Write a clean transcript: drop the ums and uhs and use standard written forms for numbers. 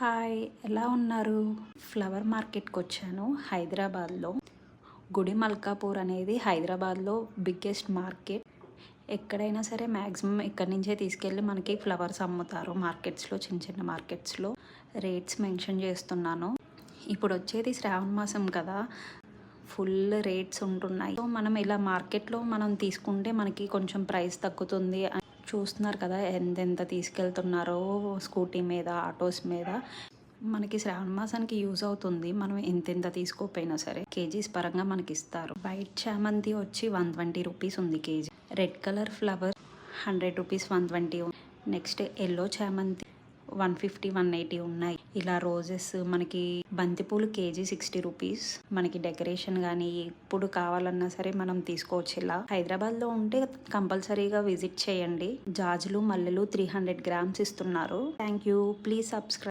Hi, ఎలా ఉన్నారు? Flower మార్కెట్కి వచ్చాను హైదరాబాద్లో. గుడి మల్కాపూర్ అనేది హైదరాబాద్లో బిగ్గెస్ట్ మార్కెట్. ఎక్కడైనా సరే మ్యాక్సిమం ఇక్కడి నుంచే తీసుకెళ్ళి మనకి ఫ్లవర్స్ అమ్ముతారు మార్కెట్స్లో, చిన్న చిన్న మార్కెట్స్లో. రేట్స్ మెన్షన్ చేస్తున్నాను. ఇప్పుడు వచ్చేది శ్రావణ మాసం కదా, ఫుల్ రేట్స్ ఉంటున్నాయి. సో మనం ఇలా మార్కెట్లో మనం తీసుకుంటే మనకి కొంచెం ప్రైస్ తగ్గుతుంది. చూస్తున్నారు కదా ఎంతెంత తీసుకెళ్తున్నారో స్కూటీ మీద, ఆటోస్ మీద. మనకి శ్రావణ మాసానికి యూజ్ అవుతుంది. మనం ఎంతెంత తీసుకోపోయినా సరే కేజీస్ పరంగా మనకి ఇస్తారు. వైట్ చామంతి వచ్చి 120 రూపీస్ ఉంది KG. Red colour flower 100 rupees, 120. Next yellow చామంతి 150, 180 ఉన్నాయి. ఇలా రోజెస్ మనకి బంతిపూలు కేజీ 60 రూపీస్. మనకి డెకరేషన్ కానీ ఎప్పుడు కావాలన్నా సరే మనం తీసుకోవచ్చు. ఇలా హైదరాబాద్లో ఉంటే కంపల్సరీగా విజిట్ చేయండి. జాజులు, మల్లెలు 300 గ్రామ్స్ ఇస్తున్నారు. Thank you. Please subscribe.